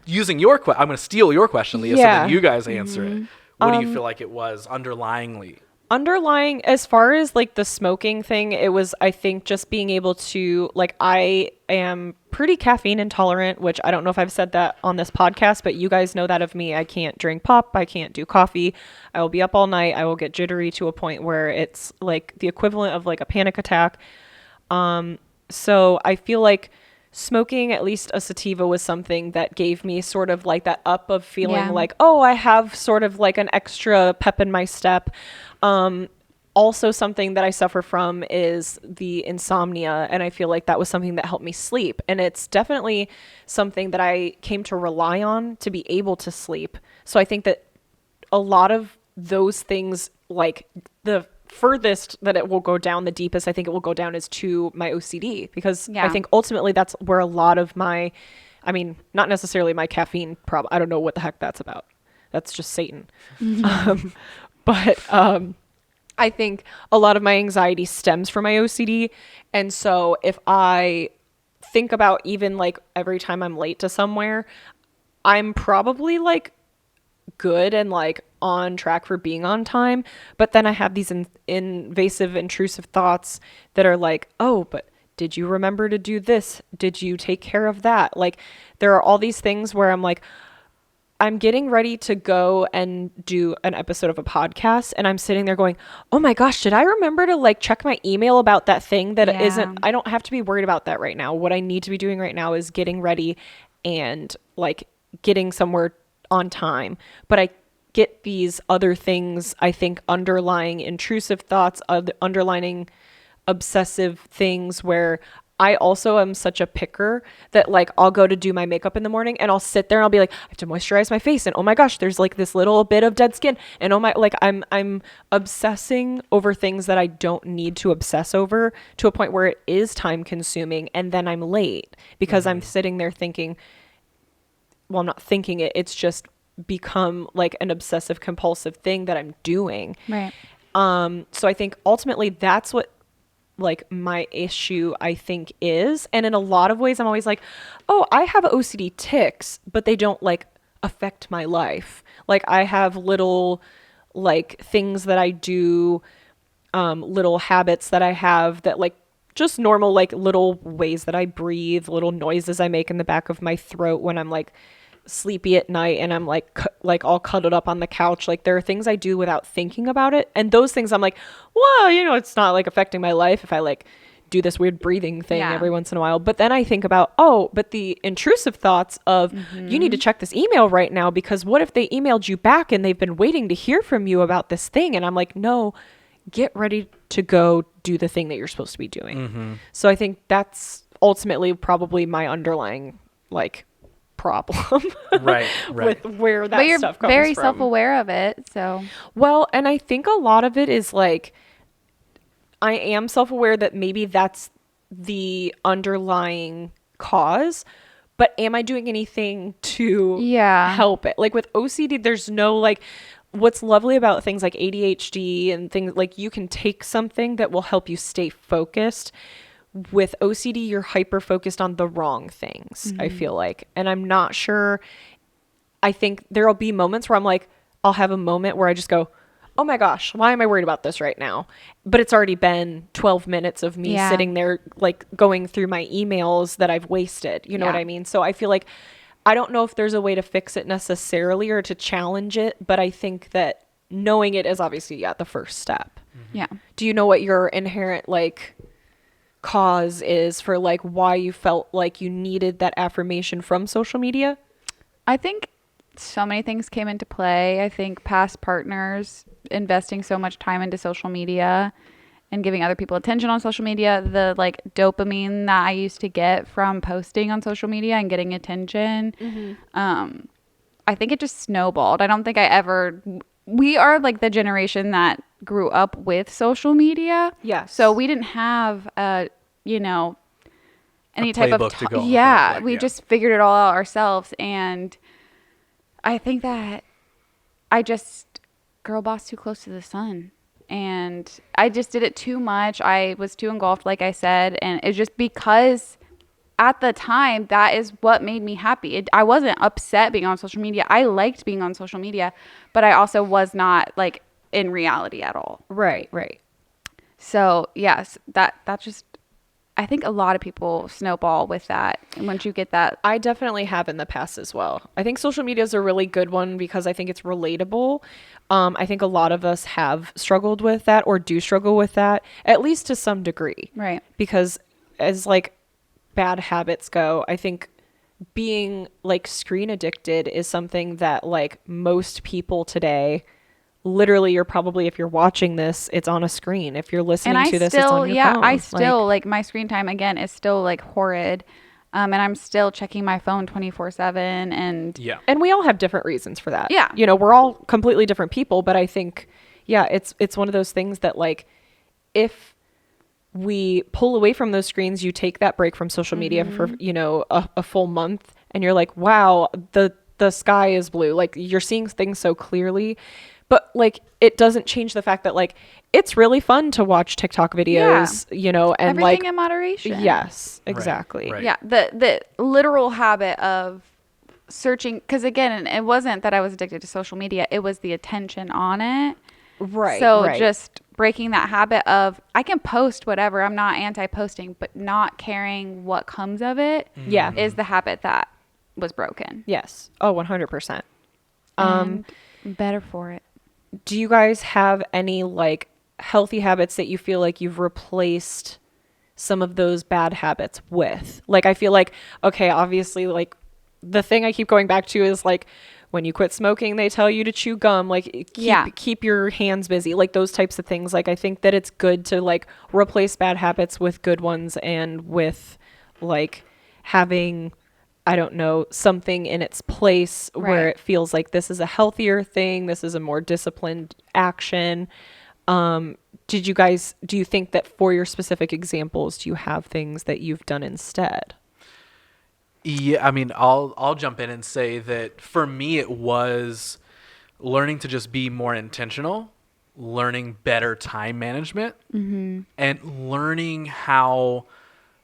using your I'm going to steal your question, Leah, so then you guys answer it. What do you feel like it was underlyingly? Underlying, as far as like the smoking thing, it was, I think, just being able to, like, I am pretty caffeine intolerant, which I don't know if I've said that on this podcast, but you guys know that of me. I can't drink pop. I can't do coffee. I will be up all night. I will get jittery to a point where it's like the equivalent of like a panic attack. So I feel like smoking at least a sativa was something that gave me sort of like that up of feeling like, oh, I have sort of like an extra pep in my step. Also something that I suffer from is the insomnia. And I feel like that was something that helped me sleep. And it's definitely something that I came to rely on to be able to sleep. So I think that a lot of those things, like the furthest that it will go down, the deepest I think it will go down is to my OCD, because I think ultimately that's where a lot of my, I mean, not necessarily my caffeine problem. I don't know what the heck that's about. That's just Satan. But I think a lot of my anxiety stems from my OCD. And so if I think about even like every time I'm late to somewhere, I'm probably like good and like on track for being on time, but then I have these invasive, intrusive thoughts that are like, oh, but did you remember to do this? Did you take care of that? Like, there are all these things where I'm like, I'm getting ready to go and do an episode of a podcast, and I'm sitting there going, oh my gosh, did I remember to like check my email about that thing that isn't, I don't have to be worried about that right now. What I need to be doing right now is getting ready and like getting somewhere on time. But I get these other things, I think, underlying intrusive thoughts, underlining obsessive things where I also am such a picker that like I'll go to do my makeup in the morning and I'll sit there and I'll be like, I have to moisturize my face, and oh my gosh, there's like this little bit of dead skin, and oh my, like I'm obsessing over things that I don't need to obsess over, to a point where it is time consuming, and then I'm late because I'm sitting there thinking, well, I'm not thinking it, it's just become like an obsessive compulsive thing that I'm doing. Right. So I think ultimately that's what like my issue I think is. And in a lot of ways I'm always like, oh, I have OCD tics, but they don't like affect my life. Like I have little like things that I do, little habits that I have that like just normal, like little ways that I breathe, little noises I make in the back of my throat when I'm like sleepy at night and I'm like all cuddled up on the couch. Like there are things I do without thinking about it, and those things I'm like, well, you know, it's not like affecting my life if I like do this weird breathing thing every once in a while. But then I think about, oh, but the intrusive thoughts of you need to check this email right now, because what if they emailed you back and they've been waiting to hear from you about this thing? And I'm like, no, get ready to go do the thing that you're supposed to be doing. So I think that's ultimately probably my underlying like problem right with where that but you're stuff comes very from. self-aware of it, so Well, and I think a lot of it is like I am self-aware that maybe that's the underlying cause, but am I doing anything to help it? Like with OCD, there's no like, what's lovely about things like ADHD and things like you can take something that will help you stay focused. With OCD, you're hyper focused on the wrong things, I feel like. And I'm not sure. I think there'll be moments where I'm like, I'll have a moment where I just go, oh my gosh, why am I worried about this right now? But it's already been 12 minutes of me sitting there, like going through my emails that I've wasted. You know what I mean? So I feel like I don't know if there's a way to fix it necessarily or to challenge it, but I think that knowing it is obviously, the first step. yeah. Do you know what your inherent, like, cause is for like why you felt like you needed that affirmation from social media? I think so many things came into play. I think past partners investing so much time into social media and giving other people attention on social media, the like dopamine that I used to get from posting on social media and getting attention. I think it just snowballed. I don't think we are like the generation that grew up with social media. Yes. So we didn't have any type of playbook to go off of, yeah, like, we yeah. just figured it all out ourselves. And I think that I just girl boss too close to the sun. And I just did it too much. I was too engulfed, like I said. And it's just because at the time, that is what made me happy. I wasn't upset being on social media. I liked being on social media, but I also was not like in reality at all. Right. So yes, that just, I think a lot of people snowball with that. And once you get that, I definitely have in the past as well. I think social media is a really good one because I think it's relatable. I think a lot of us have struggled with that or do struggle with that, at least to some degree. right. Because as like bad habits go, I think being like screen addicted is something that like most people today, literally, you're probably, if you're watching this, it's on a screen. If you're listening And I to this, still, it's on your yeah, phone. I still like my screen time again is still like horrid. And I'm still checking my phone 24/7 and Yeah. And we all have different reasons for that. Yeah. You know, we're all completely different people, but I think, yeah, it's one of those things that like, if we pull away from those screens, you take that break from social media for, you know, a full month and you're like, wow, the sky is blue. Like you're seeing things so clearly, but like, it doesn't change the fact that like, it's really fun to watch TikTok videos, you know, and everything like, in moderation. yes, exactly. right. Yeah. The literal habit of searching, because again, it wasn't that I was addicted to social media. It was the attention on it. Right. So right. just breaking that habit of I can post whatever. I'm not anti-posting, but not caring what comes of it Yeah. is the habit that was broken. Yes. Oh, 100%. And better for it. Do you guys have any like healthy habits that you feel like you've replaced some of those bad habits with? Like, I feel like, okay, obviously, like the thing I keep going back to is like when you quit smoking, they tell you to chew gum, like keep your hands busy, like those types of things. Like, I think that it's good to like replace bad habits with good ones and with like having, I don't know, something in its place where Right. it feels like this is a healthier thing. This is a more disciplined action. Do you think that for your specific examples, do you have things that you've done instead? Yeah, I mean, I'll jump in and say that for me, it was learning to just be more intentional, learning better time management, and learning how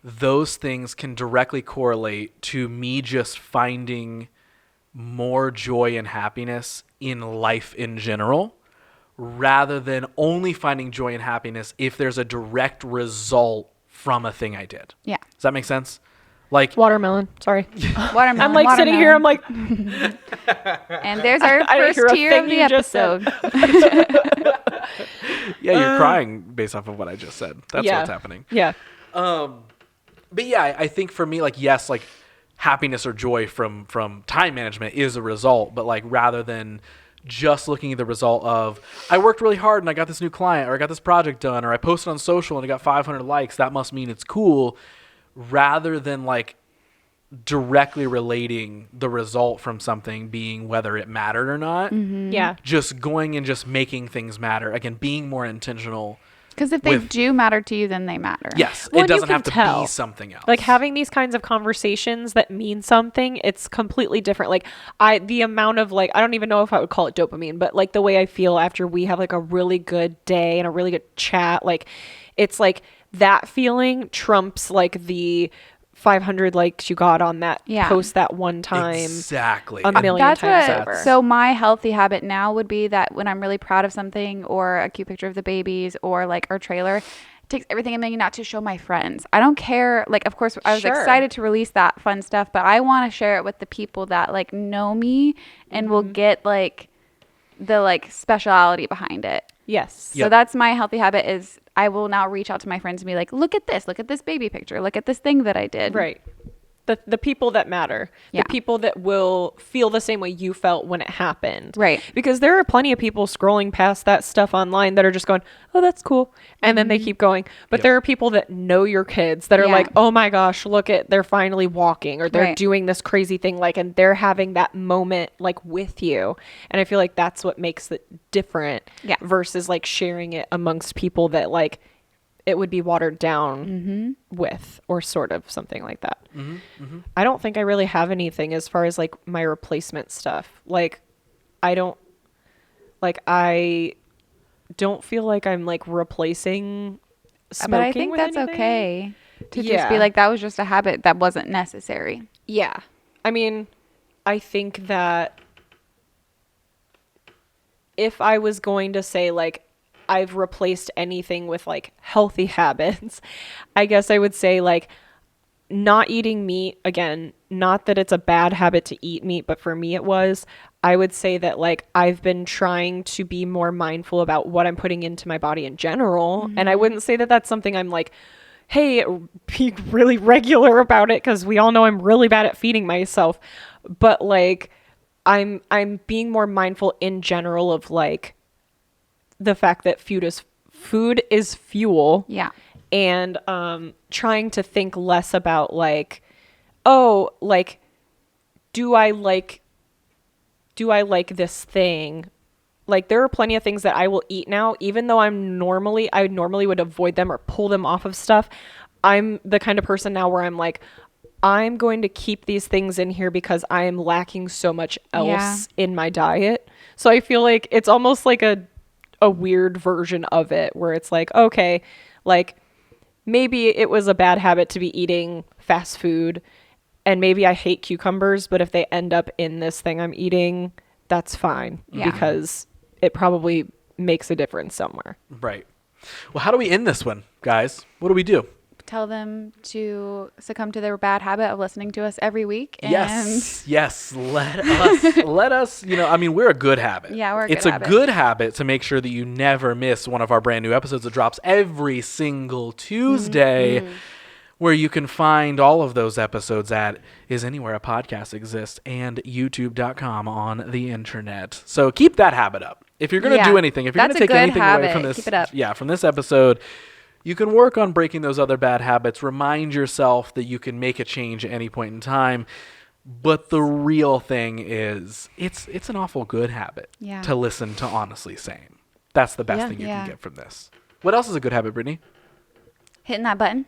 those things can directly correlate to me just finding more joy and happiness in life in general, rather than only finding joy and happiness if there's a direct result from a thing I did. Yeah. Does that make sense? Like, Watermelon. Sorry. Watermelon. I'm like sitting here. I'm like, and there's our I didn't first hear a tier thing of the you just said. episode. yeah, you're crying based off of what I just said. That's yeah. what's happening. Yeah. But yeah, I think for me, like, yes, like happiness or joy from time management is a result, but like rather than just looking at the result of I worked really hard and I got this new client, or I got this project done, or I posted on social and I got 500 likes, that must mean it's cool, rather than like directly relating the result from something being whether it mattered or not. Yeah. Just going and just making things matter. Again, being more intentional. Because if they With- do matter to you, then they matter. Yes, Well, it and you doesn't have to can tell. be something else. Like having these kinds of conversations that mean something, it's completely different. Like the amount of like, I don't even know if I would call it dopamine, but like the way I feel after we have like a really good day and a really good chat, like it's like that feeling trumps like the 500 likes you got on that post that one time. Exactly. A million That's times what, over. so my healthy habit now would be that when I'm really proud of something or a cute picture of the babies or like our trailer, it takes everything in me not to show my friends. I don't care. Like, of course, I was Sure. excited to release that fun stuff, but I want to share it with the people that like know me and will get like the like speciality behind it. Yes. So that's my healthy habit is I will now reach out to my friends and be like, look at this baby picture, look at this thing that I did. Right. The people that matter, Yeah. the people that will feel the same way you felt when it happened. Right. Because there are plenty of people scrolling past that stuff online that are just going, oh, that's cool. And then they keep going. But there are people that know your kids that are Yeah. like, oh my gosh, look at, they're finally walking, or they're Right. doing this crazy thing. Like, and they're having that moment like with you. And I feel like that's what makes it different Yeah. versus like sharing it amongst people that like it would be watered down with, or sort of something like that. I don't think I really have anything as far as like my replacement stuff. Like I don't feel like I'm like replacing smoking. But I think with that's anything. okay to just Yeah. be like, that was just a habit that wasn't necessary. Yeah. I mean, I think that if I was going to say like I've replaced anything with like healthy habits, I guess I would say like not eating meat. Again, not that it's a bad habit to eat meat, but for me it was. I would say that like I've been trying to be more mindful about what I'm putting into my body in general. And I wouldn't say that that's something I'm like, hey, be really regular about it, because we all know I'm really bad at feeding myself. But like I'm being more mindful in general of like the fact that food is fuel. Yeah. And trying to think less about like, oh, like do I like this thing? Like there are plenty of things that I will eat now, even though I normally would avoid them or pull them off of stuff. I'm the kind of person now where I'm like, I'm going to keep these things in here because I am lacking so much else in my diet. So I feel like it's almost like a weird version of it where it's like, okay, like maybe it was a bad habit to be eating fast food, and maybe I hate cucumbers, but if they end up in this thing I'm eating, that's fine because it probably makes a difference somewhere. Right. Well, how do we end this one, guys? What do we do? Tell them to succumb to their bad habit of listening to us every week. And Yes. Let us, I mean, we're a good habit. Yeah, we're a good It's habit. a good habit to make sure that you never miss one of our brand new episodes that drops every single Tuesday, where you can find all of those episodes at is anywhere a podcast exists and youtube.com on the internet. So keep that habit up. If you're going to do anything, if you're going That's to a take good anything away habit. from this, Keep it up. from this episode, you can work on breaking those other bad habits. Remind yourself that you can make a change at any point in time. But the real thing is, it's an awful good habit to listen to Honestly Sane. That's the best thing you can get from this. What else is a good habit, Brittany? hitting that button.